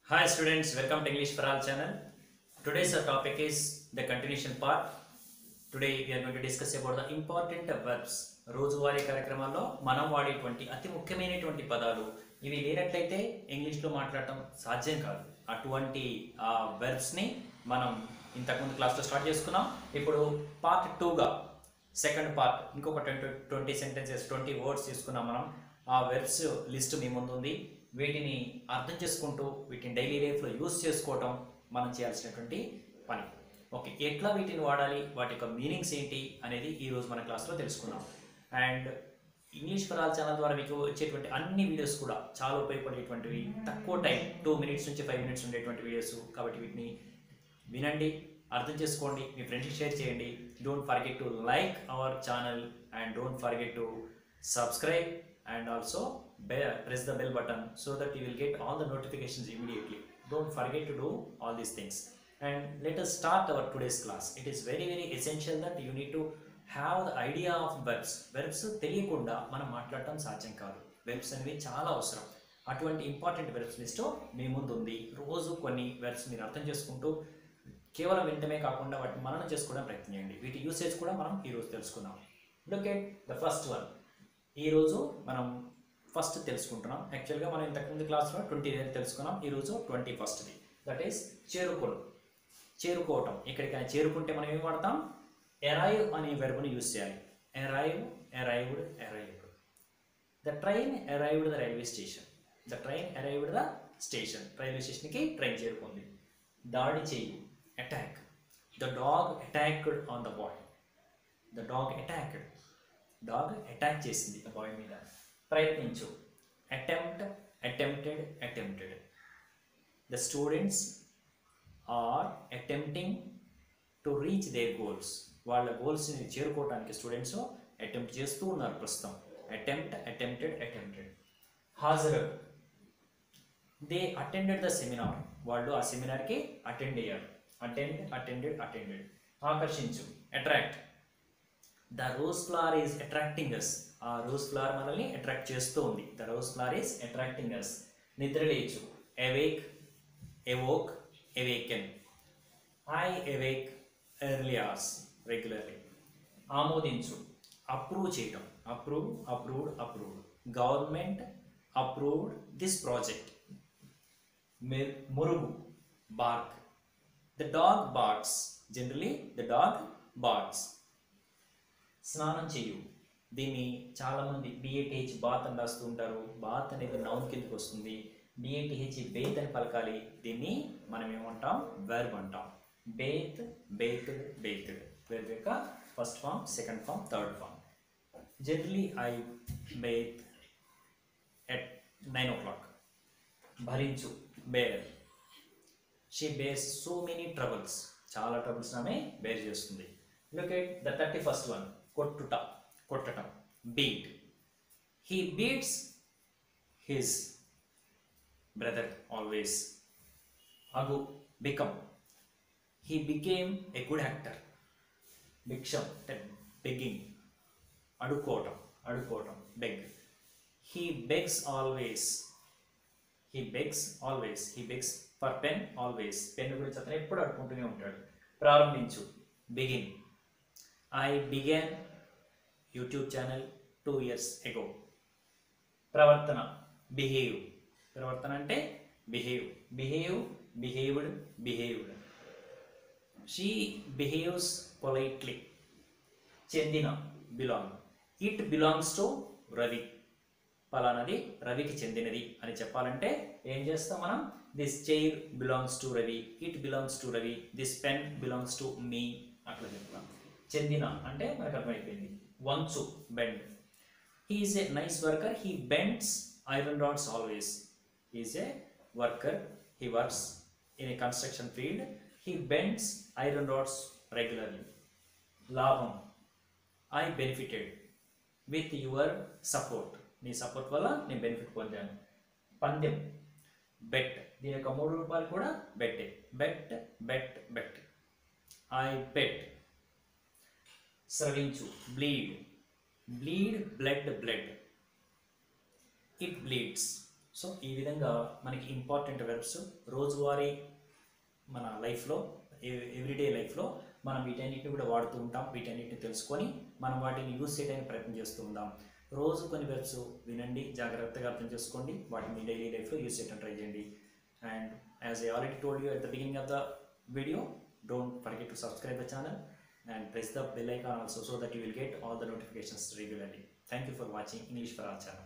Hi students, welcome to English for All channel. Today's topic is the continuation part. Today we are going to discuss about the important verbs. రోజువారీ కార్యక్రమాల్లో మనం వాడేటువంటి అతి ముఖ్యమైనటువంటి పదాలు ఇవి లేనట్లయితే ఇంగ్లీష్లో మాట్లాడటం సాధ్యం కాదు. అటువంటి వెర్బ్స్ని మనం ఇంతకుముందు క్లాస్లో స్టార్ట్ చేసుకున్నాం. ఇప్పుడు పార్ట్ 2గా సెకండ్ పార్ట్ ఇంకొక 20 సెంటెన్సెస్ 20 వర్డ్స్ తీసుకున్నాం మనం. ఆ వెర్బ్స్ లిస్ట్ మీ ముందు ఉంది. వీటిని అర్థం చేసుకుంటూ వీటిని డైలీ లైఫ్లో యూజ్ చేసుకోవటం మనం చేయాల్సినటువంటి పని. ఓకే, ఎట్లా వీటిని వాడాలి, వాటి యొక్క మీనింగ్స్ ఏంటి అనేది ఈరోజు మన క్లాస్లో తెలుసుకుందాం. And English for all channel ద్వారా మీకు వచ్చేటువంటి అన్ని వీడియోస్ కూడా చాలా ఉపయోగపడేటువంటివి, తక్కువ టైం 2 మినిట్స్ నుంచి 5 మినిట్స్ ఉండేటువంటి వీడియోస్. కాబట్టి వీటిని వినండి, అర్థం చేసుకోండి, మీ ఫ్రెండ్స్కి షేర్ చేయండి. Don't forget to like our channel and don't forget to subscribe and also press the bell button so that you will get all the notifications immediately. Don't forget to do all these things. And let us start our today's class. It is very essential that you need to have the idea of verbs. Verbs తెలియకుండా మనం మాట్లాడటం సాధ్యం కాదు. Verbs అనేవి చాలా అవసరం. అటువంటి important verbs list మీ ముందు ఉంది. రోజు కొన్ని వెర్బ్స్ మీరు అర్థం చేసుకుంటూ కేవలం వింటమే కాకుండా వాటిని మననం చేసుకోవడం ప్రయత్నం చేయండి. వీటి యూసేజ్ కూడా మనం ఈరోజు తెలుసుకుందాం. Look at the first one. ఈరోజు మనం ఫస్ట్ తెలుసుకుంటున్నాం. యాక్చువల్గా మనం ఇంతకుముందు క్లాస్లో 20 తెలుసుకున్నాం. ఈరోజు 21ది, దట్ ఈస్ చేరుకోవటం. ఎక్కడికైనా చేరుకుంటే మనం ఏం వాడతాం? అరైవ్ అనే వెర్బ్ని యూజ్ చేయాలి. Arrived. The train arrived the railway station. Railway స్టేషన్కి ట్రైన్ చేరుకుంది. దాడి చెయ్యి, attack. The dog attacked on the boy. Dog attack చేసింది ఆ బాయ్ మీద. ప్రయత్నించు, attempted. The students are attempting to reach their goals. వాళ్ళ గోల్స్ని చేరుకోవడానికి స్టూడెంట్స్ అటెంప్ట్ చేస్తూ ఉన్నారు ప్రస్తుతం. అటెంప్టెడ్. హాజరు, దే అటెండెడ్ ద సెమినార్. వాళ్ళు ఆ సెమినార్కి అటెండ్ అయ్యారు. అటెండెడ్. ఆకర్షించు, attract. The rose flower is attracting us. ఆ రోజ్ ఫ్లవర్ మనల్ని అట్రాక్ట్ చేస్తూ ఉంది. The rose flower is attracting us. నిద్రలేచు, awaken. I awake early hours regularly. ఆమోదించు, అప్రూవ్ చేయడం. Approved. Government approved this project. మురుగు, bark. The dog barks. Generally the dog barks. స్నానం చేయు. దీన్ని చాలామంది BATH బాత్ అని రాస్తూ ఉంటారు. బాత్ అనేది నౌన్ కిందకి వస్తుంది. BATH బేత్ అని పలకాలి. దీన్ని మనం ఏమంటాం? వెర్బ్ అంటాం. బేత్డ్. వెర్బ్ యొక్క first form, second form, third form. Generally I bathe at 9 o'clock. భరించు, bear. She bears so many troubles. చాలా ట్రబుల్స్ ఆమె బేర్ చేస్తుంది. Look at the 31st one. కొట్టటం. Beat. He beats his brother always. అగు, become. He became a good actor. భిక్షం, begging. అడుక్కోవటం, beg. He begs always. He begs for pen always. Pen గురించి అతను ఎప్పుడు అడుక్కుంటూనే ఉంటాడు. ప్రారంభించు, begin. I began YouTube channel 2 years ago. ప్రవర్తన, బిహేవ్. ప్రవర్తన అంటే బిహేవ్డ్. She behaves politely. చెందిన, belong. It belongs to Ravi. పలానది రవికి చెందినది అని చెప్పాలంటే ఏం చేస్తాం మనం? This chair belongs to Ravi. It belongs to Ravi. This pen belongs to me. అట్లా చెప్తాం. చెందిన అంటే మనకు అర్థమైపోయింది. వంచు, bend. He is a nice worker. He bends iron rods always. He is a worker. He works in a construction field. He bends iron rods regularly. లాభం, I benefited with your support. నీ support వల్ల నేను benefit పొందాను. పందెం, bet. దీని యొక్క 3 రూపాయలు కూడా బెట్టే. బెట్. I bet. స్రవించు, bleed. Blood. It bleeds. So ఈ విధంగా మనకి ఇంపార్టెంట్ వెర్బ్స్ రోజువారీ మన లైఫ్లో ఎవ్రీడే లైఫ్లో మనం వీటన్నిటిని కూడా వాడుతూ ఉంటాం. వీటన్నిటిని తెలుసుకొని మనం వాటిని యూజ్ చేయడానికి ప్రయత్నం చేస్తూ ఉందాం. రోజు కొన్ని వెర్బ్స్ వినండి, జాగ్రత్తగా అర్థం చేసుకోండి, వాటిని మీ డైలీ లైఫ్లో యూజ్ చేయడానికి ట్రై చేయండి. And as I already told you at the beginning of the video, don't forget to subscribe the channel and press the bell icon also so that you will get all the notifications regularly. Thank you for watching English for All channel.